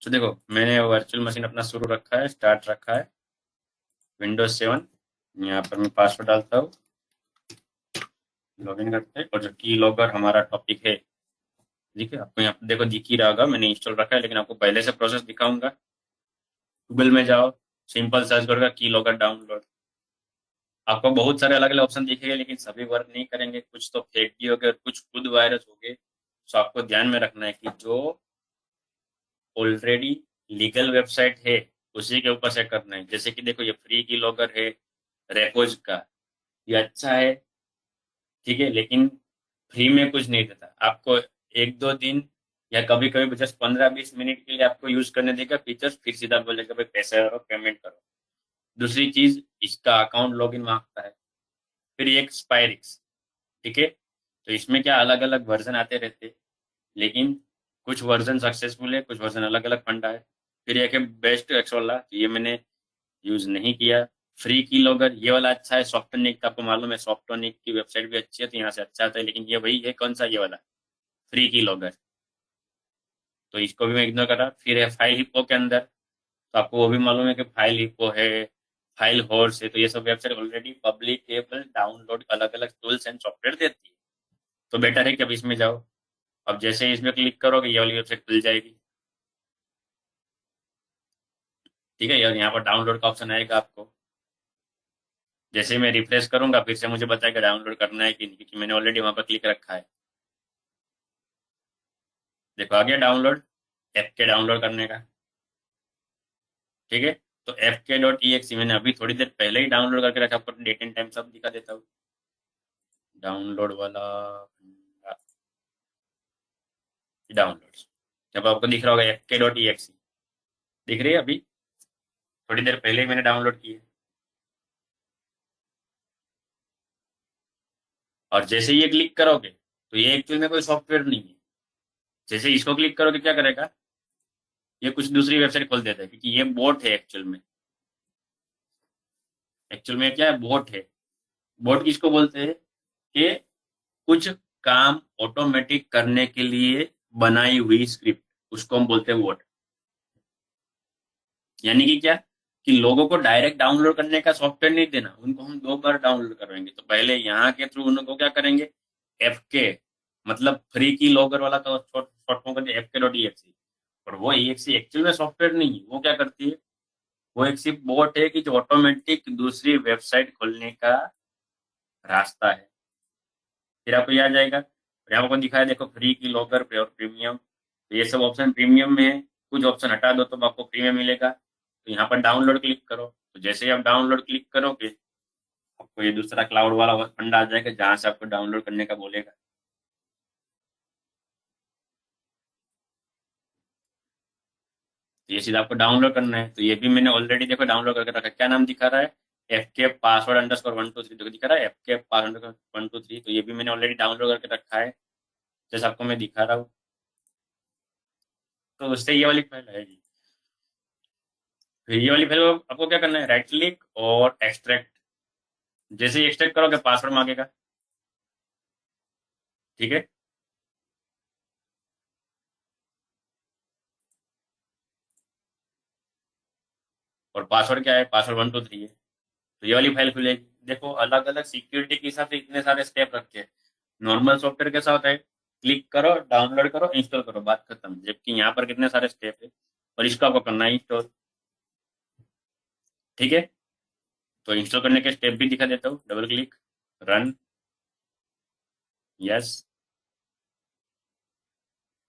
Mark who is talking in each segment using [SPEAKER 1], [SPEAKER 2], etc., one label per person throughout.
[SPEAKER 1] तो देखो, मैंने वर्चुअल मशीन अपना शुरू रखा है, स्टार्ट रखा है, विंडोज 7। यहाँ पर मैं पासवर्ड डालता हूँ, लॉगिन करते हैं, और जो की लॉगर हमारा टॉपिक है, ठीक है, आपको यहाँ पर देखो दिख ही रहा होगा, मैंने इंस्टॉल रखा है, लेकिन आपको पहले से प्रोसेस दिखाऊंगा। गूगल में जाओ, सिंपल सर्च करोगे की लॉगर डाउनलोड, आपको बहुत सारे अलग अलग ऑप्शन दिखेंगे, लेकिन सभी वर्क नहीं करेंगे, कुछ तो फेक भी होंगे और कुछ खुद वायरस होंगे। तो आपको ध्यान में रखना है कि जो ऑलरेडी लीगल वेबसाइट है उसी के ऊपर से करना है। जैसे कि देखो, ये फ्री की लॉगर है रेपोज का, ये अच्छा है, ठीक है, लेकिन फ्री में कुछ नहीं देता आपको। एक दो दिन या कभी कभी जस्ट 15-20 मिनट के लिए आपको यूज करने देगा फीचर्स, फिर सीधा बोलेगा भाई पैसे करो, पेमेंट करो। दूसरी चीज, इसका अकाउंट लॉगिन मांगता है, फिर एक स्पाइरिक्स, ठीक है। तो इसमें क्या अलग अलग वर्जन आते रहते हैं, लेकिन कुछ वर्जन सक्सेसफुल है, कुछ वर्जन अलग अलग फंडा है। फिर एक है बेस्ट एक्स वाला, तो ये मैंने यूज नहीं किया। फ्री की लॉगर ये वाला अच्छा है, सॉफ्टनिक का आपको मालूम है, सॉफ्टनिक की वेबसाइट भी अच्छी है, तो यहाँ से अच्छा आता है, लेकिन ये वही है, कौन सा, ये वाला फ्री की लॉगर, तो इसको भी मैं इग्नोर करा। फिर है फाइल हिप्पो के अंदर, तो आपको वो भी मालूम है कि फाइल हिप्पो है, फाइल होर्स है, तो ये सब वेबसाइट ऑलरेडी पब्लिकेबल डाउनलोड अलग अलग टूल्स एंड सॉफ्टवेयर देती है। तो बेटर है कि अब इसमें जाओ। अब जैसे ही इसमें क्लिक करोगे ये वाली वेबसाइट खुल जाएगी, ठीक है, और यहाँ पर डाउनलोड का ऑप्शन आएगा आपको। जैसे ही मैं रिफ्रेश करूंगा फिर से मुझे बताएगा डाउनलोड करना है कि नहीं, क्योंकि मैंने ऑलरेडी वहां पर क्लिक रखा है। देखो आ गया डाउनलोड, एफ के डाउनलोड करने का, ठीक है। तो fk.exe मैंने अभी थोड़ी देर पहले ही डाउनलोड करके रखा, आपको डेट एंड टाइम सब दिखा देता हूँ। डाउनलोड वाला डाउनलोड, जब आपको दिख रहा होगा fk.exe, दिख रही है अभी, थोड़ी देर पहले ही मैंने डाउनलोड की है। और जैसे ही ये क्लिक करोगे तो ये एक्चुअल में कोई सॉफ्टवेयर नहीं है। जैसे इसको क्लिक करोगे क्या करेगा, ये कुछ दूसरी वेबसाइट खोल देता है, क्योंकि ये बोट है एक्चुअल में। एक्चुअल में क्या है, बोट है। बोट किसको बोलते हैं कि कुछ काम ऑटोमेटिक करने के लिए बनाई हुई स्क्रिप्ट, उसको हम बोलते हैं बोट। यानी कि क्या, कि लोगों को डायरेक्ट डाउनलोड करने का सॉफ्टवेयर नहीं देना, उनको हम दो बार डाउनलोड करवाएंगे। तो पहले यहाँ के थ्रू उनको क्या करेंगे, एफ के, मतलब फ्री की लॉगर वाला, तो शॉर्ट फॉर्म करते fk.exe। और वो exe एक्चुअल में सॉफ्टवेयर नहीं है, वो क्या करती है, वो एक सिर्फ बोट है कि जो ऑटोमेटिक दूसरी वेबसाइट खोलने का रास्ता है। फिर आपको याद जाएगा, और यहाँ आपको दिखाया देखो, फ्री की लॉगर पे और प्रीमियम, तो ये सब ऑप्शन प्रीमियम में है, कुछ ऑप्शन हटा दो तो आपको फ्री में मिलेगा। तो यहाँ पर डाउनलोड क्लिक करो, तो जैसे ही आप डाउनलोड क्लिक करोगे आपको ये दूसरा क्लाउड वाला फंडा आ जाएगा, जहां से आपको डाउनलोड करने का बोलेगा। तो ये सीधा आपको डाउनलोड करना है, तो ये भी मैंने ऑलरेडी देखो डाउनलोड करके रखा है। क्या नाम दिखा रहा है, एफ के पासवर्ड अंडरस्कोर 123, देखो दिखा रहा है एफ के पासवर्ड 123, तो ये भी मैंने ऑलरेडी डाउनलोड करके रखा है, जैसे आपको मैं दिखा रहा हूँ। तो उससे ये वाली फाइल आएगी। फिर ये वाली फाइल आपको क्या करना है, राइट क्लिक और एक्सट्रैक्ट। जैसे ही एक्सट्रैक्ट करोगे पासवर्ड मांगेगा, ठीक है। और पासवर्ड क्या है, पासवर्ड 123 है। तो ये वाली फाइल खुलेगी। देखो अलग अलग सिक्योरिटी के हिसाब से इतने सारे स्टेप रखे हैं। नॉर्मल सॉफ्टवेयर कैसा होता है, क्लिक करो, डाउनलोड करो, इंस्टॉल करो, बात खत्म। जबकि यहाँ पर कितने सारे स्टेप है, और इसको आपको करना है इंस्टॉल, ठीक है। तो इंस्टॉल करने के स्टेप भी दिखा देता हूँ, double click, run, yes,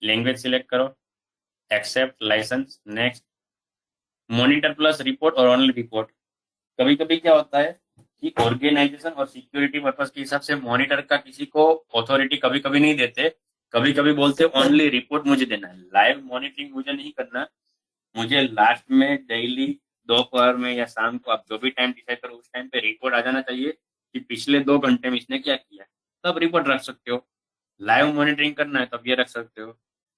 [SPEAKER 1] language select करो, accept, license, next, monitor plus report और ओनली रिपोर्ट। कभी कभी क्या होता है कि ऑर्गेनाइजेशन और सिक्योरिटी पर्पस के हिसाब से मॉनिटर का किसी को अथॉरिटी कभी कभी नहीं देते, कभी कभी बोलते ओनली रिपोर्ट मुझे देना है, लाइव मॉनिटरिंग मुझे नहीं करना। मुझे लास्ट में डेली दोपहर में या शाम को, आप जो भी टाइम डिसाइड करो उस टाइम पे रिपोर्ट आ जाना चाहिए कि पिछले 2 घंटे में इसने क्या किया। तब रिपोर्ट रख सकते हो। लाइव मॉनिटरिंग करना है तब ये रख सकते हो।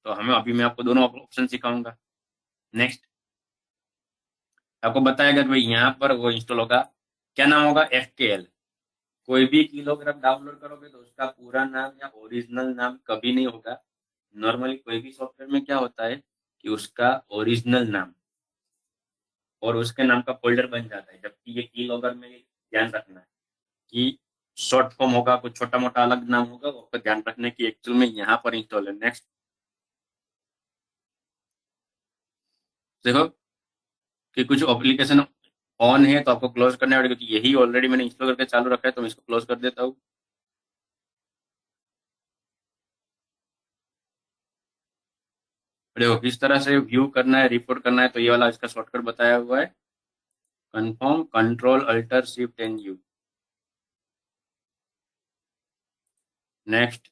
[SPEAKER 1] तो हमें अभी मैं आपको दोनों ऑप्शन सिखाऊंगा। नेक्स्ट, आपको बताएगा कि भाई यहाँ पर वो इंस्टॉल होगा, क्या नाम होगा, FKL। कोई भी कीलो अगर आप डाउनलोड करोगे तो उसका पूरा नाम या ओरिजिनल नाम कभी नहीं होगा। नॉर्मली कोई भी सॉफ्टवेयर में क्या होता है कि उसका ओरिजिनल नाम और उसके नाम का फोल्डर बन जाता है, जबकि ये की लॉगर में ध्यान रखना है कि शॉर्ट फॉर्म होगा, कुछ छोटा मोटा अलग नाम होगा, वो आपको ध्यान रखने की एक्चुअल में यहाँ पर इंस्टॉल है। नेक्स्ट देखो कि कुछ एप्लीकेशन ऑन है तो आपको क्लोज करना पड़ेगा, क्योंकि यही ऑलरेडी मैंने इंस्टॉल करके चालू रखा है, तो मैं इसको क्लोज कर देता हूँ। देखो किस तरह से व्यू करना है, रिपोर्ट करना है, तो ये वाला इसका शॉर्टकट बताया हुआ है, confirm control alter shift and you. Next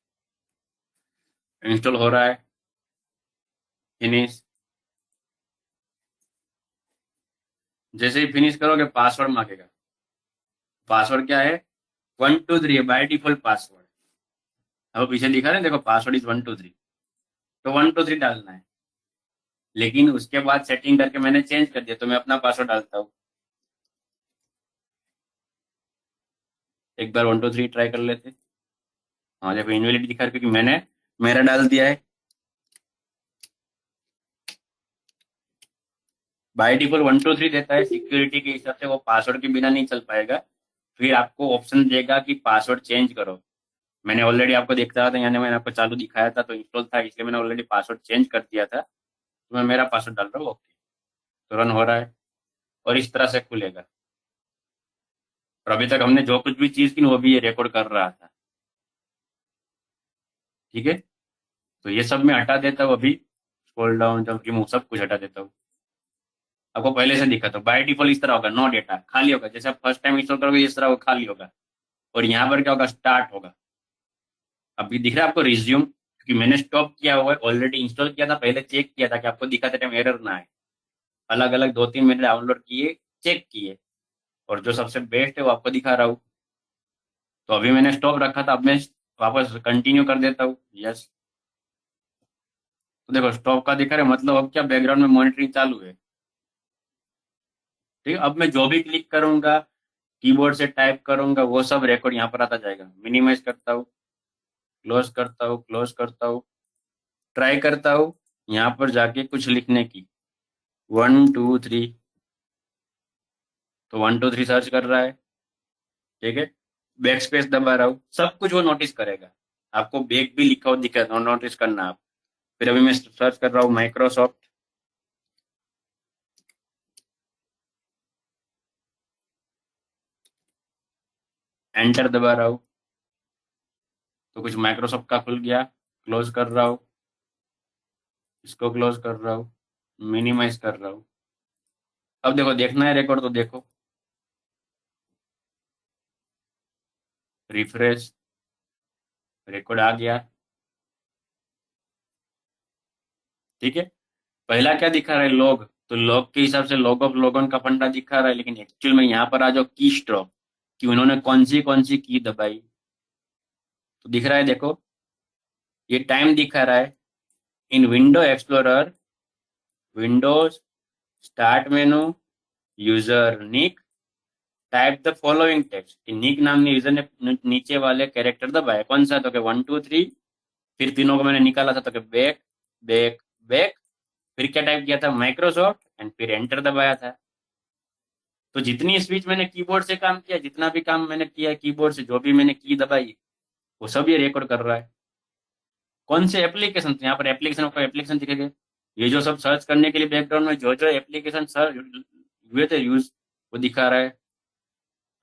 [SPEAKER 1] install हो रहा है, फिनिश। जैसे ही फिनिश करोगे पासवर्ड मांगेगा। पासवर्ड क्या है? 123 है बाय डिफॉल्ट पासवर्ड। अब पीछे लिखा है देखो, पासवर्ड इज 123, तो 123 डालना है। लेकिन उसके बाद सेटिंग करके मैंने चेंज कर दिया, तो मैं अपना पासवर्ड डालता हूँ। एक बार 123 ट्राई कर लेते। हाँ देखो इनवैलिड दिखा है, क्योंकि मैंने मेरा डाल दिया है। बाय डिफॉल्ट 123 देता है, सिक्योरिटी के हिसाब से वो पासवर्ड के बिना नहीं चल पाएगा। फिर आपको ऑप्शन देगा कि पासवर्ड चेंज करो। मैंने ऑलरेडी आपको देखता था, यानी मैंने आपको चालू दिखाया था तो इंस्टॉल था, इसलिए मैंने ऑलरेडी पासवर्ड चेंज कर दिया था। तो मैं मेरा पासवर्ड डाल रहा हूँ, ओके। तो रन हो रहा है और इस तरह से खुलेगा। और अभी तक हमने जो कुछ भी चीज की वो भी ये रिकॉर्ड कर रहा था। ठीक है, तो ये सब मैं हटा देता हूँ अभी। स्क्रॉल डाउन जब रिमूव सब कुछ हटा देता हूँ। आपको पहले से दिखा, तो बाय डिफॉल्ट इस तरह होगा, नो डेटा खाली होगा। जैसे आप फर्स्ट टाइम इंस्टॉल करोगे इस तरह वो खाली होगा। और यहाँ पर क्या होगा, स्टार्ट होगा। अभी दिख रहा है आपको रिज्यूम, क्योंकि मैंने स्टॉप किया हुआ है, ऑलरेडी इंस्टॉल किया था, पहले चेक किया था कि आपको दिखाते टाइम एरर ना आए। अलग अलग दो तीन मैंने डाउनलोड किए, चेक किए, और जो सबसे बेस्ट है वो आपको दिखा रहा हूँ। तो अभी मैंने स्टॉप रखा था, अब मैं वापस कंटिन्यू कर देता हूँ, यस। तो देखो स्टॉप का दिखा रहा है, मतलब अब क्या बैकग्राउंड में मॉनिटरिंग चालू है। ठीक है, अब मैं जो भी क्लिक करूंगा, कीबोर्ड से टाइप करूंगा, वो सब रिकॉर्ड यहाँ पर आता जाएगा। मिनिमाइज करता हूँ, क्लोज करता हूँ, क्लोज करता हूँ, ट्राई करता हूँ यहाँ पर जाके कुछ लिखने की, 1 2 3। तो 1 2 3 सर्च कर रहा है। ठीक है, बैक स्पेस दबा रहा हूँ, सब कुछ वो नोटिस करेगा। आपको बैक भी लिखा हुआ दिखेगा, नोटिस करना आप। फिर अभी मैं सर्च कर रहा हूँ माइक्रोसॉफ्ट, एंटर दबा रहा हूँ, तो कुछ माइक्रोसॉफ्ट का खुल गया। क्लोज कर रहा हूँ, इसको क्लोज कर रहा हूँ, मिनिमाइज कर रहा हूँ। अब देखो देखना है रिकॉर्ड, तो देखो रिफ्रेश, रिकॉर्ड आ गया। ठीक है, पहला क्या दिखा रहा है, लॉग, तो लॉग के हिसाब से लॉग ऑफ लॉगन का फंडा दिखा रहा है, लेकिन एक्चुअल में यहाँ पर आ जाओ की स्ट्रोक, कि उन्होंने कौन सी की दबाई, तो दिख रहा है देखो, ये टाइम दिखा रहा है। In window explorer, Windows, start menu, user nick, type the following text. Nick नाम ने यूजर ने नीचे वाले कैरेक्टर दबाया, कौन सा, तो 1 2 3। फिर तीनों को मैंने निकाला था, तो बैक, बैक, बैक। फिर क्या टाइप किया था, माइक्रोसॉफ्ट, एंड फिर एंटर दबाया था। तो जितनी स्पीच मैंने कीबोर्ड से काम किया, जितना भी काम मैंने किया कीबोर्ड से, जो भी मैंने की दबाई, वो सब ये रिकॉर्ड कर रहा है। कौन से एप्लीकेशन, तो यहाँ पर एप्लीकेशन को एप्लीकेशन दिखेगा। ये जो सब सर्च करने के लिए बैकग्राउंड में जो जो एप्लीकेशन सर्च हुए थे यूज, वो दिखा रहा है।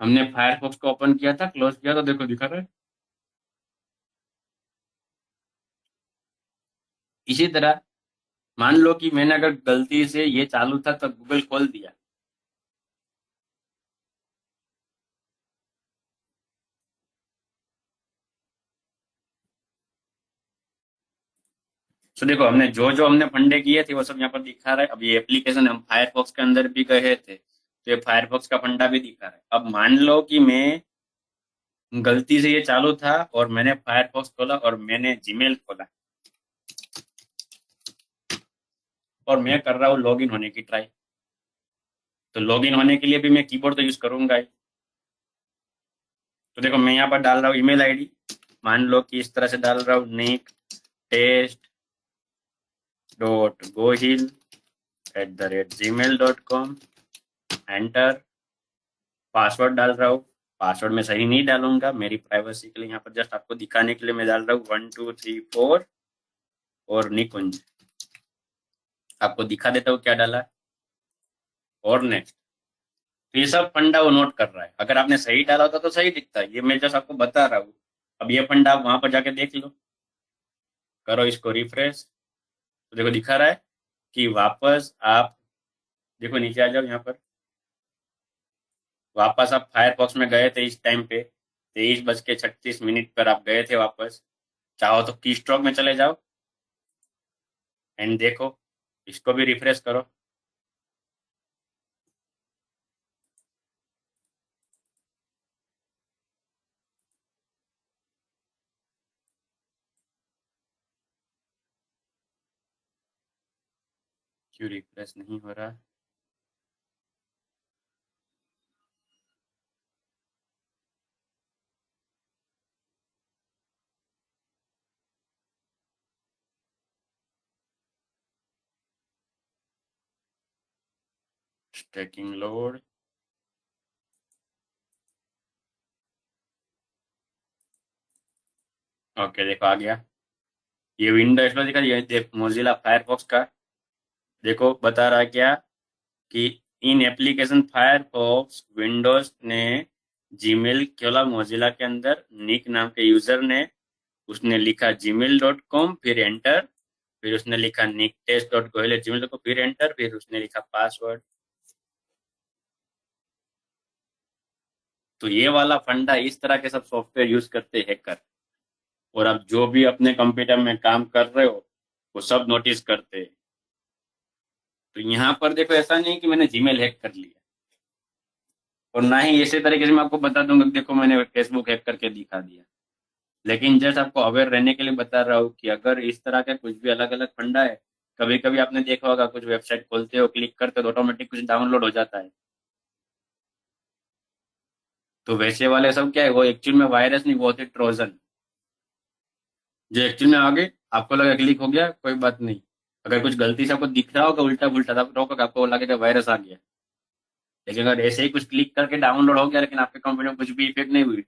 [SPEAKER 1] हमने फायरफॉक्स को ओपन किया था, क्लोज किया तो देखो दिखा रहा है। इसी तरह मान लो कि मैंने अगर गलती से ये चालू था तो गूगल खोल दिया, तो देखो हमने जो जो हमने फंडे किए थे वो सब यहाँ पर दिखा रहा है। अब ये एप्लीकेशन हम फायरफॉक्स के अंदर भी गए थे, तो ये फायरफॉक्स का फंडा भी दिखा रहा है। अब मान लो कि मैं गलती से ये चालू था और मैंने फायरफॉक्स खोला और मैंने जीमेल खोला, और मैं कर रहा हूँ लॉगिन होने की ट्राई। तो लॉगिन होने के लिए भी मैं कीबोर्ड तो यूज करूंगा ही। तो देखो मैं यहाँ पर डाल रहा हूँ ईमेल आईडी, मान लो कि इस तरह से डाल रहा हूँ, निक टेस्ट gohil@gmail.com, एंटर। पासवर्ड डाल रहा हूँ, पासवर्ड में सही नहीं डालूंगा, मेरी प्राइवेसी के लिए, यहाँ पर जस्ट आपको दिखाने के लिए मैं डाल रहा हूँ 1 2 3 4 और निकुंज। आपको दिखा देता हूँ क्या डाला और नेक्स्ट। तो ये सब फंडा वो नोट कर रहा है। अगर आपने सही डाला होता तो सही दिखता है, ये मैं जस्ट आपको बता रहा हूँ। अब ये फंडा आप वहां पर जाके देख लो, करो इसको रिफ्रेश, तो देखो दिखा रहा है कि वापस आप देखो नीचे आ जाओ, यहाँ पर वापस आप फायरफॉक्स में गए थे इस टाइम पे 23:36 पर आप गए थे वापस। चाहो तो की स्ट्रोक में चले जाओ एंड देखो, इसको भी रिफ्रेश करो। क्यों रिफ्रेश नहीं हो रहा? स्टैकिंग लोड, ओके देखो आ गया। ये विंडो एक्सप्लोर दिखा, ये देख मोजिला फायरफॉक्स का देखो बता रहा है क्या कि इन एप्लीकेशन फायरफॉक्स विंडोज ने जीमेल खोला मोजिला के अंदर, निक नाम के यूजर ने, उसने लिखा gmail.com, फिर एंटर, फिर उसने लिखा निक टेस्ट डॉट गोयल जीमेल को, फिर एंटर, फिर उसने लिखा पासवर्ड। तो ये वाला फंडा, इस तरह के सब सॉफ्टवेयर यूज करते हैकर। और आप जो भी अपने कंप्यूटर में काम कर रहे हो वो सब नोटिस करते हैं। तो यहाँ पर देखो ऐसा नहीं कि मैंने जीमेल हैक कर लिया, और ना ही इसी तरीके से मैं आपको बता दूंगा कि देखो मैंने फेसबुक हैक करके दिखा दिया। लेकिन जस्ट आपको अवेयर रहने के लिए बता रहा हूँ कि अगर इस तरह का कुछ भी अलग अलग फंडा है, कभी कभी आपने देखा होगा कुछ वेबसाइट खोलते हो, क्लिक करते हो तो ऑटोमेटिक कुछ डाउनलोड हो जाता है। तो वैसे वाले सब क्या है, वो एक्चुअल में वायरस नहीं, वो होते ट्रोजन, जो एक्चुअल में आगे आपको लगा क्लिक हो गया कोई बात नहीं। अगर कुछ गलती से आपको दिख रहा होगा उल्टा पुल्टा, तब रोको, आपको लगेगा वायरस आ गया। लेकिन अगर ऐसे ही कुछ क्लिक करके डाउनलोड हो गया लेकिन आपके कंप्यूटर में कुछ भी इफेक्ट नहीं हुई,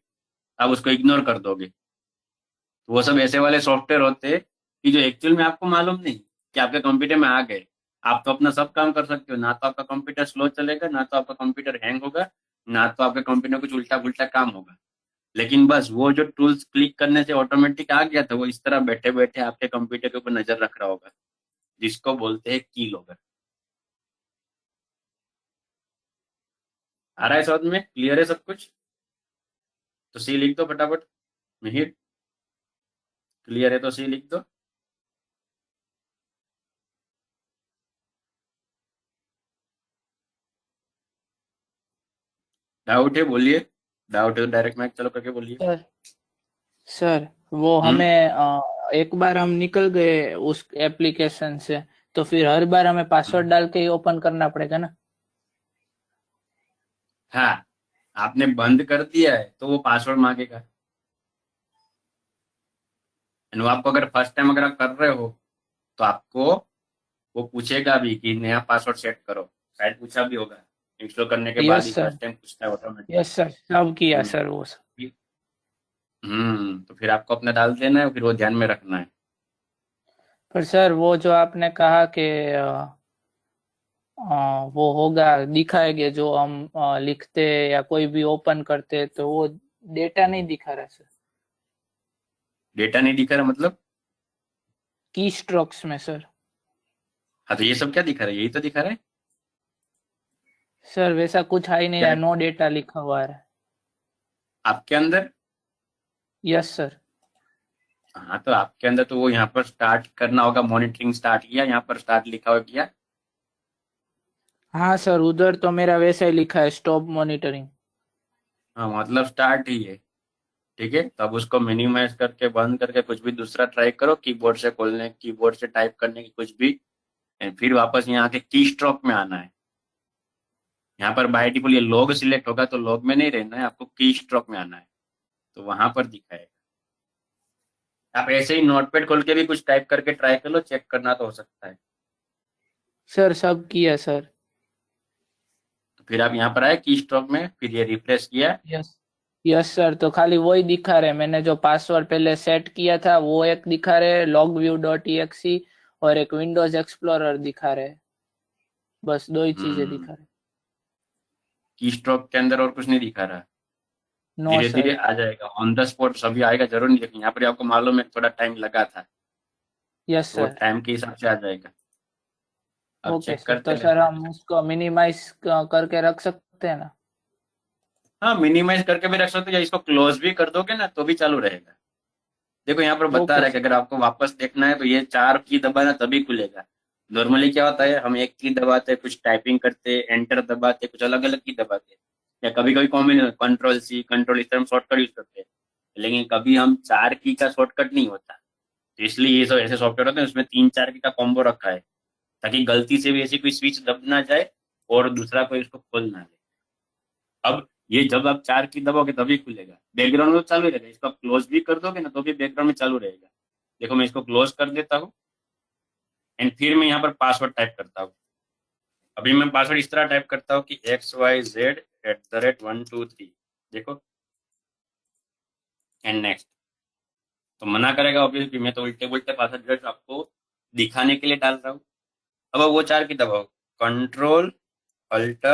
[SPEAKER 1] आप उसको इग्नोर कर दोगे। तो वो सब ऐसे वाले सॉफ्टवेयर होते हैं कि जो एक्चुअल में आपको मालूम नहीं कि आपके कंप्यूटर में आ गए। आप तो अपना सब काम कर सकते हो, ना तो आपका कंप्यूटर स्लो चलेगा, ना तो आपका कंप्यूटर हैंग होगा, ना तो आपके कंप्यूटर में कुछ उल्टा पुल्टा काम होगा। लेकिन बस वो जो टूल्स क्लिक करने से ऑटोमेटिक आ गया था, वो इस तरह बैठे बैठे आपके कंप्यूटर के ऊपर नजर रख रहा होगा, जिसको बोलते हैं की लॉगर। आ रहा है समझ में? क्लियर है सब कुछ? तो सी लिख दो फटाफट। मिहिर, क्लियर है तो सी लिख दो। डाउट है बोलिए, डाउट है तो डायरेक्ट माइक चलो करके बोलिए।
[SPEAKER 2] सर सर वो
[SPEAKER 1] हम्म।
[SPEAKER 2] हमें एक बार हम निकल गए उस एप्लीकेशन से, तो फिर हर बार हमें पासवर्ड डाल के ही ओपन करना पड़ेगा ना?
[SPEAKER 1] हाँ, आपने बंद कर दिया है तो वो पासवर्ड मांगेगा। एंड वो आपको अगर फर्स्ट टाइम अगर आप कर रहे हो तो आपको वो पूछेगा भी कि नया पासवर्ड सेट करो, शायद पूछा भी होगा। इंस्टॉल करने के बाद
[SPEAKER 2] yes
[SPEAKER 1] he
[SPEAKER 2] sir.
[SPEAKER 1] First time पूछता है ऑटोमेटिक।
[SPEAKER 2] यस सर, सब किया
[SPEAKER 1] हम्म।
[SPEAKER 2] सर वो सब।
[SPEAKER 1] तो फिर आपको अपना डाल देना है, फिर वो ध्यान में रखना है।
[SPEAKER 2] पर सर वो जो आपने कहा कि वो होगा, दिखाएंगे जो हम लिखते या कोई भी ओपन करते, तो वो डेटा नहीं दिखा रहा सर।
[SPEAKER 1] डेटा नहीं दिखा रहा मतलब?
[SPEAKER 2] की स्ट्रोक्स में सर।
[SPEAKER 1] हाँ तो ये सब क्या दिखा रहा है, यही तो दिखा रहा है।
[SPEAKER 2] सर वैसा कुछ आ ही नहीं
[SPEAKER 1] क्या
[SPEAKER 2] रहा,
[SPEAKER 1] है?
[SPEAKER 2] नो डेटा लिखा हुआ है।
[SPEAKER 1] आपके अंदर?
[SPEAKER 2] Yes sir.
[SPEAKER 1] हाँ तो आपके अंदर तो वो यहाँ पर स्टार्ट करना होगा, मॉनिटरिंग स्टार्ट किया, यहाँ पर स्टार्ट लिखा हुआ किया।
[SPEAKER 2] हाँ सर, उधर तो मेरा वैसा ही लिखा है, स्टॉप मॉनिटरिंग।
[SPEAKER 1] हाँ मतलब स्टार्ट ही है। ठीक है, तब उसको मिनिमाइज करके बंद करके कुछ भी दूसरा ट्राई करो, कीबोर्ड से खोलने, कीबोर्ड से टाइप करने की कुछ भी। एंड फिर वापस यहाँ के की स्ट्रोक में आना है। यहाँ पर बाय डिफॉल्ट ये लॉग सिलेक्ट होगा तो लॉग में नहीं रहना है, आपको की स्ट्रोक में आना है, तो वहां पर दिखाएगा। आप ऐसे ही नोटपैड खोल के भी कुछ टाइप करके ट्राई कर लो, चेक करना तो हो सकता है।
[SPEAKER 2] सर सब किया सर।
[SPEAKER 1] तो फिर आप यहाँ पर आए की स्ट्रोक में, फिर ये रिफ्रेश किया।
[SPEAKER 2] यस। यस सर, तो खाली वही दिखा रहे, मैंने जो पासवर्ड पहले सेट किया था वो एक दिखा रहे, logview.exe, और एक विंडोज एक्सप्लोरर दिखा रहे। बस दो ही चीजें
[SPEAKER 1] हम्म,
[SPEAKER 2] दिखा रहे।
[SPEAKER 1] की स्ट्रोक के अंदर और कुछ नहीं दिखा रहा।
[SPEAKER 2] नो
[SPEAKER 1] धीरे धीरे
[SPEAKER 2] सर।
[SPEAKER 1] आ जाएगा, ऑन द स्पॉट सभी आएगा जरूर नहीं, लेकिन यहाँ पर आपको मालूम है थोड़ा टाइम लगा था,
[SPEAKER 2] यस
[SPEAKER 1] तो वो
[SPEAKER 2] सर।
[SPEAKER 1] टाइम के हिसाब से आ जाएगा। अब
[SPEAKER 2] ओके
[SPEAKER 1] चेक
[SPEAKER 2] सर,
[SPEAKER 1] करते
[SPEAKER 2] तो
[SPEAKER 1] हैं।
[SPEAKER 2] सर हम उसको मिनिमाइज करके रख सकते हैं ना?
[SPEAKER 1] हाँ, मिनिमाइज करके भी रख सकते हो, या इसको क्लोज भी कर दोगे ना तो भी चालू रहेगा। देखो यहाँ पर बता रहा
[SPEAKER 2] ओके
[SPEAKER 1] है कि
[SPEAKER 2] सर।
[SPEAKER 1] अगर आपको वापस देखना है तो ये 4 की दबाना तभी खुलेगा। नॉर्मली क्या होता है, हम एक की दबाते, कुछ टाइपिंग करते, एंटर दबाते, कुछ अलग अलग की दबाते, या कभी कभी कॉम्बिनेशन कंट्रोल C कंट्रोल, इस तरह हम शॉर्टकट यूज करते हैं। लेकिन कभी हम 4 की का शॉर्टकट नहीं होता। तो इसलिए ये सब ऐसे सॉफ्टवेयर होते हैं, उसमें 3 4 की का कॉम्बो रखा है, ताकि गलती से भी ऐसी कोई स्विच दब ना जाए और दूसरा कोई इसको खोल ना ले। अब ये जब आप 4 की दबाओगे तभी खुलेगा, बैकग्राउंड में तो चालू ही रहेगा, इसको आप क्लोज भी कर दोगे ना तो भी बैकग्राउंड में चालू रहेगा। देखो मैं इसको क्लोज कर देता हूँ, एंड फिर मैं यहाँ पर पासवर्ड टाइप करता हूँ। अभी मैं पासवर्ड इस तरह टाइप करता हूँ कि XYZ@123। देखो, एंड नेक्स्ट। तो मना करेगा ऑब्वियसली, मैं तो उल्टे उल्टे पासवर्ड जस्ट आपको दिखाने के लिए डाल रहा हूँ। अब वो 4 की दबाओ, Ctrl Alt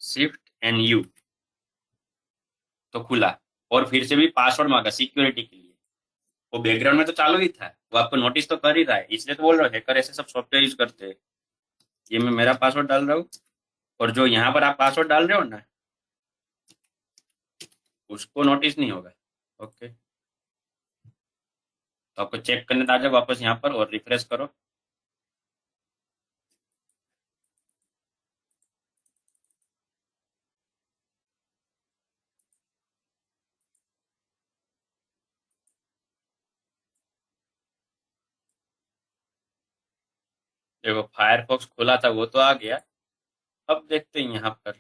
[SPEAKER 1] Shift and U, तो खुला। और फिर से भी पासवर्ड मांगा सिक्योरिटी के लिए। वो बैकग्राउंड में तो चालू ही था, वो आपको नोटिस तो कर ही रहा है, इसलिए तो बोल रहा हूँ हैकर ऐसे सब सॉफ्टवेयर यूज करते हैं। ये मैं मेरा पासवर्ड डाल रहा हूँ, और जो यहाँ पर आप पासवर्ड डाल रहे हो ना, उसको नोटिस नहीं होगा। ओके, तो आपको चेक करने आ जाओ वापस यहाँ पर और रिफ्रेश करो। देखो फायरफॉक्स खुला था वो तो आ गया। अब देखते हैं यहाँ पर।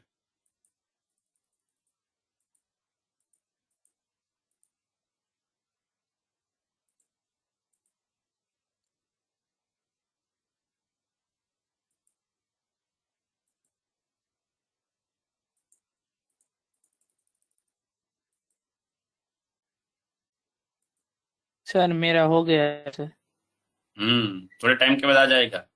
[SPEAKER 2] सर मेरा हो गया है सर।
[SPEAKER 1] थोड़े टाइम के बाद आ जाएगा।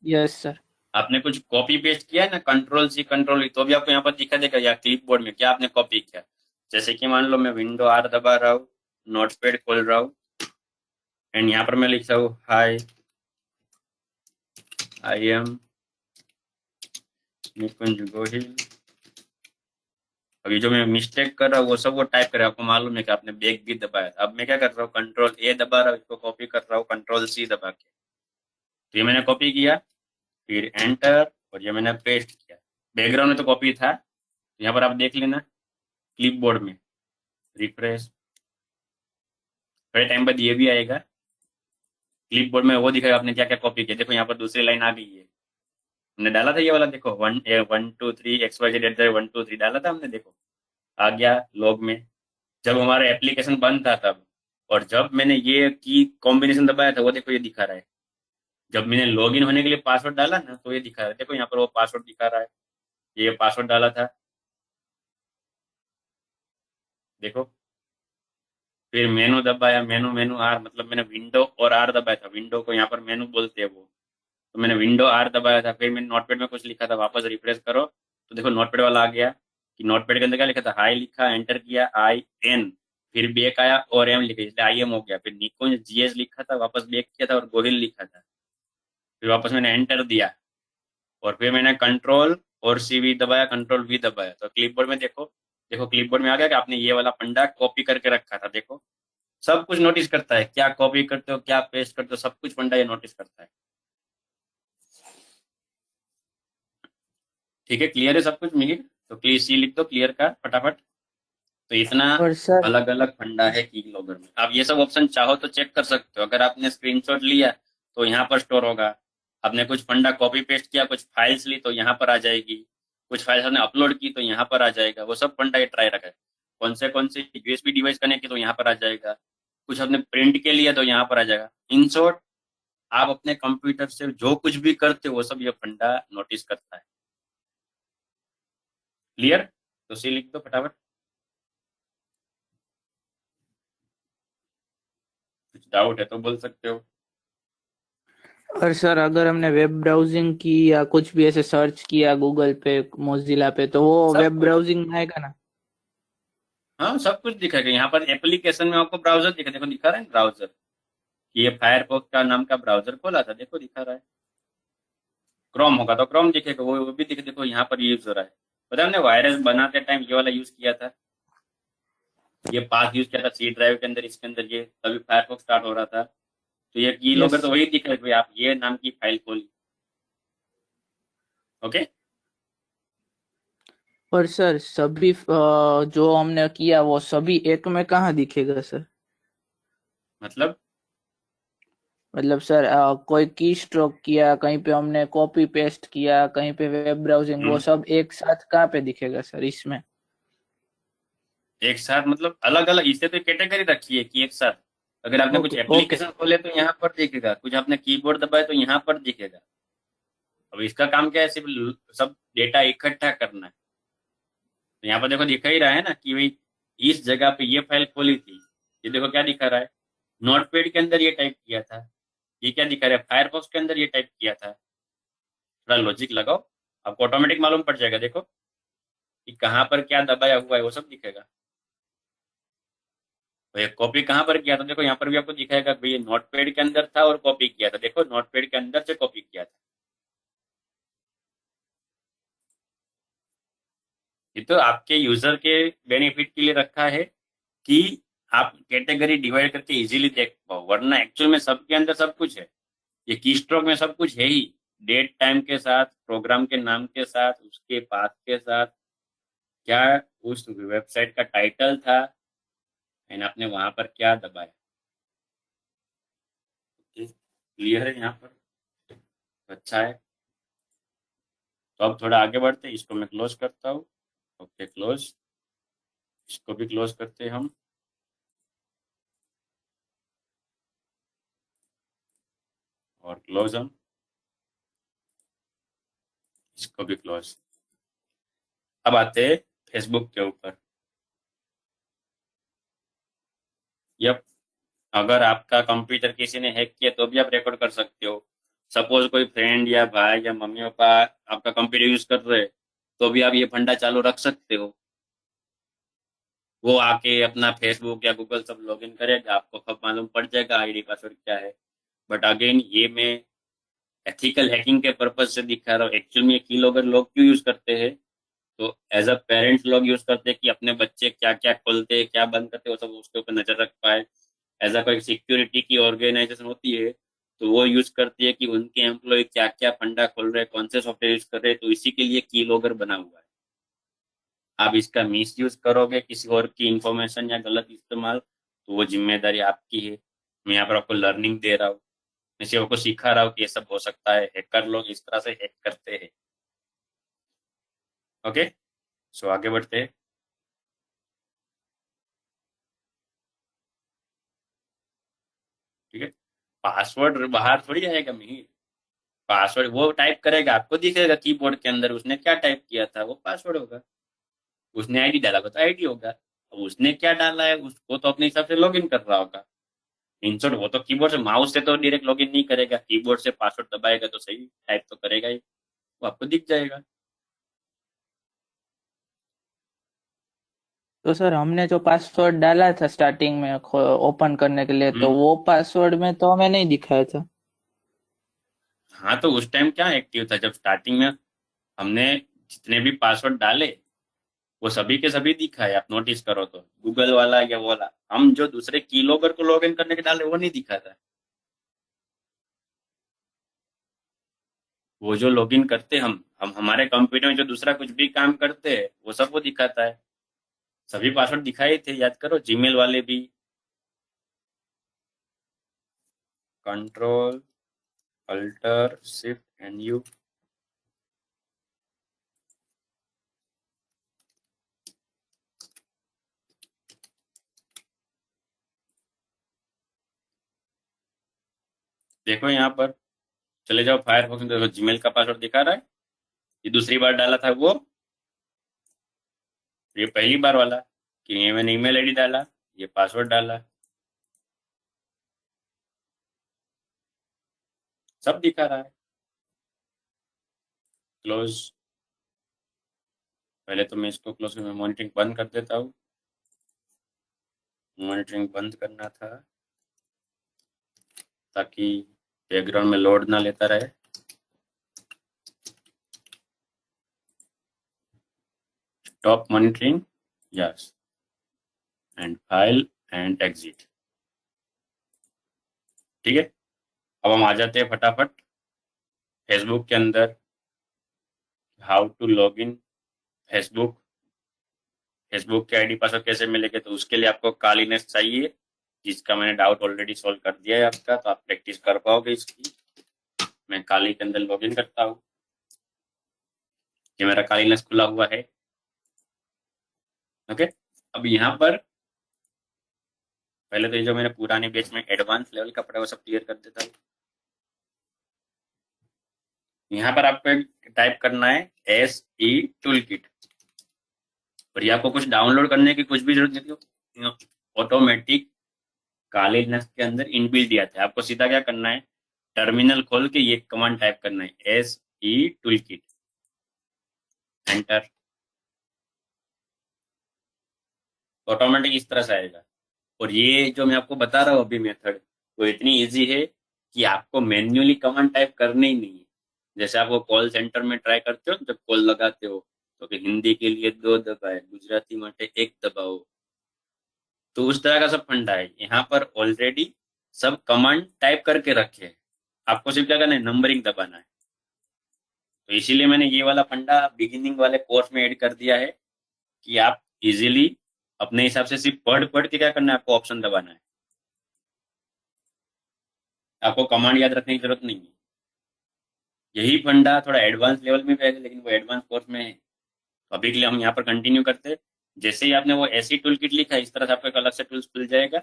[SPEAKER 2] Yes sir.
[SPEAKER 1] आपने कुछ कॉपी पेस्ट किया है ना, Ctrl+C Ctrl+V, तो भी आपको यहाँ पर दिखा देगा, या क्लिप बोर्ड में क्या आपने कॉपी किया। जैसे कि मान लो मैं Window R दबा रहा हूँ, नोटपैड खोल रहा हूँ, एंड यहाँ पर मैं लिख रहा हूँ हाय, आई एम निकुंज गोहिल। अभी जो मैं मिस्टेक कर रहा हूँ वो सब वो टाइप कर रहा हूँ, आपको मालूम है कि आपने बैक भी दबाया। अब मैं क्या कर रहा हूँ, Ctrl+A दबा रहा हूँ, इसको कॉपी कर रहा हूँ Ctrl+C दबा के। तो ये मैंने कॉपी किया, फिर एंटर, और ये मैंने पेस्ट किया। बैकग्राउंड में तो कॉपी था, तो यहाँ पर आप देख लेना क्लिपबोर्ड में, रिफ्रेश। थोड़े टाइम बाद ये भी आएगा, क्लिपबोर्ड में वो दिखाएगा आपने क्या क्या कॉपी किया। देखो यहाँ पर दूसरी लाइन आ गई है, हमने डाला था ये वाला, देखो 1 1 2 3 XYZ1 2 3 डाला था हमने, देखो आ गया लॉग में, जब हमारा एप्लीकेशन बंद था तब। और जब मैंने ये की कॉम्बिनेशन दबाया था वो देखो ये दिखा रहा है। जब मैंने लॉगिन होने के लिए पासवर्ड डाला ना तो ये दिखा रहा है, देखो यहाँ पर वो पासवर्ड दिखा रहा है, ये पासवर्ड डाला था। देखो, फिर मेनू दबाया, मेनू मेनू आर, मतलब मैंने विंडो और आर दबाया था, विंडो को यहाँ पर मेनू बोलते हैं वो। तो मैंने Window R दबाया था, फिर मैंने नोटपैड में कुछ लिखा था, वापस रिफ्रेश करो तो देखो नोटपैड वाला आ गया। कि नोटपैड के अंदर क्या लिखा था, हाई लिखा, एंटर किया, IN, फिर बैक आया और एम लिखा, इसलिए IM हो गया। फिर निकुंज GS लिखा था, वापस बैक किया था और गोहिल लिखा था, फिर वापस मैंने एंटर दिया, और फिर मैंने Ctrl+C दबाया, Ctrl+V दबाया, तो क्लिपबोर्ड में देखो, देखो क्लिपबोर्ड में आ गया कि आपने ये वाला फंडा कॉपी करके रखा था। देखो सब कुछ नोटिस करता है, क्या कॉपी करते हो क्या पेस्ट करते हो, सब कुछ फंडा ये नोटिस करता है। ठीक है, क्लियर है सब कुछ मिहिर? तो प्लीज सी लिख दो क्लियर का फटाफट। तो इतना
[SPEAKER 2] और सर।
[SPEAKER 1] अलग अलग फंडा है की लॉगर में। आप ये सब ऑप्शन चाहो तो चेक कर सकते हो, अगर आपने स्क्रीनशॉट लिया तो यहाँ पर स्टोर होगा। आपने कुछ फंडा कॉपी पेस्ट किया, कुछ फाइल्स ली तो यहाँ पर आ जाएगी, कुछ फाइल्स आपने अपलोड की तो यहाँ पर आ जाएगा, वो सब फंडा ये ट्राई रखा है। कौन से यूएसबी डिवाइस कनेक्ट की तो यहाँ पर आ जाएगा। कुछ आपने प्रिंट के लिया तो यहाँ पर आ जाएगा। इन शॉर्ट, आप अपने कंप्यूटर से जो कुछ भी करते हो वो सब ये फंडा नोटिस करता है। क्लियर? तो सी लिख दो फटाफट। कुछ डाउट है तो बोल सकते हो।
[SPEAKER 2] और सर अगर हमने वेब ब्राउजिंग की या कुछ भी ऐसे सर्च किया गूगल पे मोजिला पे तो वो
[SPEAKER 1] सब
[SPEAKER 2] वेब
[SPEAKER 1] कुछ,
[SPEAKER 2] ब्राउजिंग में आएगा ना?
[SPEAKER 1] हाँ सब कुछ दिखेगा यहाँ पर। एप्लीकेशन में आपको ब्राउजर दिखा, देखो दिखा रहा है ब्राउजर। ये फायरफॉक्स का नाम का ब्राउजर खोला था, देखो दिखा रहा है। क्रोम होगा तो क्रोम दिखेगा, वो भी दिखे, देखो यहाँ पर यूज हो रहा है। पता है हमने वायरस बनाते टाइम ये वाला यूज किया था, ये पास यूज किया था सी ड्राइव के अंदर, इसके अंदर ये तभी फायरफॉक्स स्टार्ट हो रहा था। तो ये की
[SPEAKER 2] यस
[SPEAKER 1] लोगर तो
[SPEAKER 2] सर।
[SPEAKER 1] वही दिख रहा है भाई, आप ये नाम की फाइल खोली। ओके।
[SPEAKER 2] पर सर सभी जो हमने किया वो सभी एक में कहाँ दिखेगा सर?
[SPEAKER 1] मतलब
[SPEAKER 2] मतलब सर कोई की स्ट्रोक किया कहीं पे हमने कॉपी पेस्ट किया कहीं पे वेब ब्राउजिंग वो
[SPEAKER 1] हम्म,
[SPEAKER 2] सब एक साथ कहाँ पे दिखेगा सर इसमें?
[SPEAKER 1] एक साथ मतलब अलग अलग, इससे तो कैटेगरी रखी है कि एक साथ। अगर आपने कुछ
[SPEAKER 2] ओके ओके
[SPEAKER 1] एप्लीकेशन
[SPEAKER 2] सर।
[SPEAKER 1] खोले तो यहाँ पर दिखेगा, कुछ आपने कीबोर्ड दबाए तो यहाँ पर दिखेगा। अब इसका काम क्या है, सिर्फ सब डेटा इकट्ठा करना है। तो यहाँ पर देखो दिखा ही रहा है ना कि भाई इस जगह पे ये फाइल खोली थी। ये देखो क्या दिखा रहा है, नोटपैड के अंदर ये टाइप किया था। ये क्या दिखा रहा है, फायरफॉक्स के अंदर ये टाइप किया था। थोड़ा लॉजिक लगाओ, आपको ऑटोमेटिक मालूम पड़ जाएगा। देखो कि कहाँ पर क्या दबाया हुआ है वो सब दिखेगा। तो ये कॉपी कहाँ पर किया था, देखो यहाँ पर भी आपको दिखाएगा भाई ये नोटपैड के अंदर था और कॉपी किया था। देखो नोटपैड के अंदर से कॉपी किया था। ये तो आपके यूजर के बेनिफिट के लिए रखा है कि आप कैटेगरी डिवाइड करके इजीली देख पाओ, वरना एक्चुअल में सबके अंदर सब कुछ है। ये कीस्ट्रोक में सब कुछ है ही, डेट टाइम के साथ, प्रोग्राम के नाम के साथ, उसके पाथ के साथ, क्या उस वेबसाइट का टाइटल था, एंड आपने वहां पर क्या दबाया। क्लियर है यहाँ पर? अच्छा है। तो अब थोड़ा आगे बढ़ते हैं, इसको मैं क्लोज करता हूँ। ओके क्लोज, इसको भी क्लोज करते हैं हम, और क्लोज हम, इसको भी क्लोज। अब आते हैं फेसबुक के ऊपर। यप, अगर आपका कंप्यूटर किसी ने हैक किया तो भी आप रिकॉर्ड कर सकते हो। सपोज कोई फ्रेंड या भाई या मम्मी पापा आपका कंप्यूटर यूज कर रहे हैं, तो भी आप ये फंडा चालू रख सकते हो। वो आके अपना फेसबुक या गूगल सब लॉगिन करेगा, आपको कब मालूम पड़ जाएगा आईडी पासवर्ड क्या है। बट अगेन ये मैं एथिकल हैकिंग के पर्पज से दिखा रहा हूँ। एक्चुअल में ये की लॉगर लोग क्यों यूज करते हैं, तो एज अ पेरेंट्स लोग यूज करते हैं कि अपने बच्चे क्या क्या खोलते हैं क्या बंद करते हैं वो सब उसके ऊपर नजर रख पाए। एज अ कोई सिक्योरिटी की ऑर्गेनाइजेशन होती है, तो वो यूज करती है कि उनके एम्प्लॉय क्या क्या फंडा खोल रहे हैं, कौन से सॉफ्टवेयर यूज कर रहे हैं, तो इसी के लिए की लॉगर बना हुआ है। आप इसका मिस यूज करोगे किसी और की इंफॉर्मेशन या गलत इस्तेमाल, तो वो जिम्मेदारी आपकी है। मैं यहाँ पर आपको लर्निंग दे रहा हूँ, मैं सिर्फ आपको सिखा रहा हूँ कि ये सब हो सकता है, हैकर लोग इस तरह से हैक करते हैं। ओके, सो आगे बढ़ते हैं। ठीक है, पासवर्ड बाहर थोड़ी आएगा मिहिर। पासवर्ड वो टाइप करेगा, आपको दिखेगा कीबोर्ड के अंदर उसने क्या टाइप किया था, वो पासवर्ड होगा। उसने आईडी डाला होगा तो आईडी होगा। अब उसने क्या डाला है उसको तो अपने हिसाब से लॉगिन कर रहा होगा। इंसर्ट वो तो कीबोर्ड से, माउस से तो डायरेक्ट लॉगिन नहीं करेगा, कीबोर्ड से पासवर्ड दबाएगा तो सही टाइप तो करेगा ही, वो आपको दिख जाएगा।
[SPEAKER 2] तो सर हमने जो पासवर्ड डाला था स्टार्टिंग में ओपन करने के लिए तो
[SPEAKER 1] हम्म,
[SPEAKER 2] वो पासवर्ड में तो हमें नहीं दिखाया था।
[SPEAKER 1] हाँ तो उस टाइम क्या एक्टिव था, जब स्टार्टिंग में हमने जितने भी पासवर्ड डाले वो सभी के सभी दिखा है। आप नोटिस करो तो गूगल वाला या वो वाला, हम जो दूसरे कीलॉगर को लॉगिन करने के डाले वो नहीं दिखा था। वो जो लॉगिन करते हम हमारे कंप्यूटर में जो दूसरा कुछ भी काम करते हैं वो सब वो दिखाता है। सभी पासवर्ड दिखाए थे, याद करो, जीमेल वाले भी। Control alter shift and you. देखो यहाँ पर चले जाओ फायरफॉक्स में, देखो जीमेल का पासवर्ड दिखा रहा है। ये दूसरी बार डाला था वो, ये पहली बार वाला कि ये मैंने ईमेल आईडी डाला, ये पासवर्ड डाला, सब दिखा रहा है। क्लोज। पहले तो मैं इसको क्लोज में मॉनिटरिंग बंद कर देता हूँ। मॉनिटरिंग बंद करना था ताकि बैकग्राउंड में लोड ना लेता रहे। Stop monitoring, yes, and file and exit. ठीक है, अब हम आ जाते हैं फटाफट फेसबुक के अंदर। How to log in Facebook. Facebook के आईडी पासवर्ड कैसे मिलेंगे, तो उसके लिए आपको कालीनेस चाहिए, जिसका मैंने डाउट ऑलरेडी सॉल्व कर दिया है आपका, तो आप प्रैक्टिस कर पाओगे इसकी। मैं काली के अंदर लॉग इन करता हूँ। ये मेरा कालीनेस खुला हुआ है। ओके, अब यहाँ पर पहले तो ये जो मैंने पुराने बैच में एडवांस लेवल का पढ़ा वो सब क्लियर कर देता हूँ। यहाँ पर आपको टाइप करना है SE टूल किट, और ये आपको कुछ डाउनलोड करने की कुछ भी जरूरत नहीं है, ऑटोमेटिक काले लिनक्स के अंदर इनबिल्ट दिया था। आपको सीधा क्या करना है, टर्मिनल खोल के ये कमांड टाइप करना है SE tool kit, enter. Automatic इस तरह से आएगा। और ये जो मैं आपको बता रहा हूँ अभी मेथड, वो इतनी इजी है कि आपको मैन्युअली कमांड टाइप करनी ही नहीं है। जैसे आप वो कॉल सेंटर में ट्राई करते हो जब कॉल लगाते हो, तो कि हिंदी के लिए 2 दबाए, गुजराती માટે 1 दबाओ, तो उस तरह का सब फंडा है। यहाँ पर ऑलरेडी सब कमांड टाइप करके रखे हैं, आपको सिर्फ क्या करना है, नंबरिंग दबाना है। तो इसीलिए मैंने ये वाला फंडा बिगिनिंग वाले कोर्स में ऐड कर दिया है कि आप इजीली अपने हिसाब से सिर्फ पढ़ पढ़ के क्या करना है, आपको ऑप्शन दबाना है। आपको कमांड याद रखने की जरूरत नहीं है। यही फंडा थोड़ा एडवांस लेवल में भी है, लेकिन वो एडवांस कोर्स में है। तो अभी के लिए हम यहाँ पर कंटिन्यू करते हैं। जैसे ही आपने वो ऐसी टूल किट लिखा है, इस तरह से आपको एक अलग से टूल्स खुल जाएगा।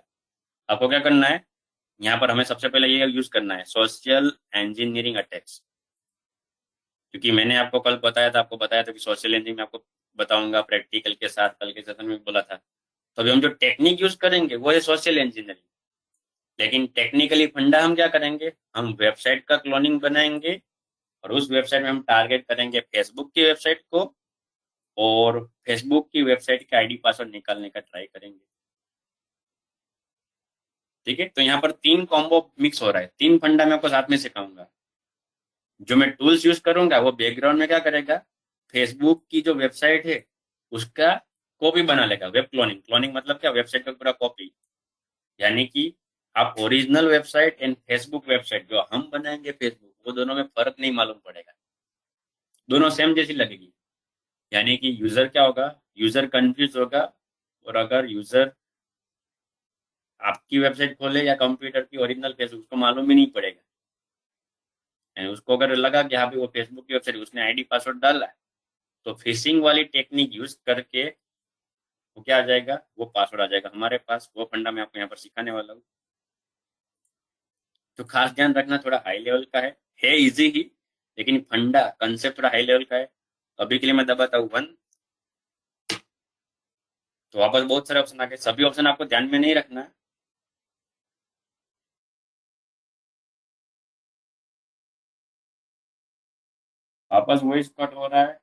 [SPEAKER 1] आपको क्या करना है, यहाँ पर हमें सबसे पहले ये यूज करना है, सोशल इंजीनियरिंग अटैक्स। क्योंकि मैंने आपको कल बताया था, आपको बताया था कि सोशल इंजीनियरिंग में आपको बताऊंगा प्रैक्टिकल के साथ, कल के सेशन में भी बोला था। तो अभी हम जो टेक्निक यूज करेंगे वो है सोशल इंजीनियरिंग। लेकिन टेक्निकली फंडा हम क्या करेंगे, हम वेबसाइट का क्लोनिंग बनाएंगे, और उस वेबसाइट में हम टारगेट करेंगे फेसबुक की वेबसाइट को, और फेसबुक की वेबसाइट का आईडी पासवर्ड निकालने का ट्राई करेंगे। ठीक है, तो यहाँ पर 3 कॉम्बो मिक्स हो रहा है, 3 फंडा मैं आपको साथ में सिखाऊंगा। जो मैं टूल्स यूज करूंगा वो बैकग्राउंड में क्या करेगा, फेसबुक की जो वेबसाइट है उसका कॉपी बना लेगा। वेब क्लोनिंग, क्लोनिंग मतलब क्या, वेबसाइट का पूरा कॉपी। यानी कि आप original website and Facebook website जो हम बनाएंगे फेसबुक, वो दोनों में फर्क नहीं मालूम पड़ेगा, दोनों सेम जैसी लगेगी। यानी कि यूजर क्या होगा, यूजर कंफ्यूज होगा। और अगर यूजर आपकी वेबसाइट खोले या कंप्यूटर की ओरिजिनल फेसबुक, उसको मालूम ही नहीं पड़ेगा। यानी उसको अगर लगा कि हाँ भाई वो फेसबुक की वेबसाइट, उसने आईडी पासवर्ड डाला है, तो फिशिंग वाली टेक्निक यूज करके वो क्या आ जाएगा, वो पासवर्ड आ जाएगा हमारे पास। वो फंडा मैं आपको यहाँ पर सिखाने वाला हूँ। तो खास ध्यान रखना, थोड़ा हाई लेवल का है इजी ही, लेकिन फंडा कंसेप्ट थोड़ा हाई लेवल का है। तो अभी के लिए मैं दबाता हूँ 1। तो वापस बहुत सारे ऑप्शन आ गए, सभी ऑप्शन आपको ध्यान में नहीं रखना। वापस वही स्कॉट हो रहा है,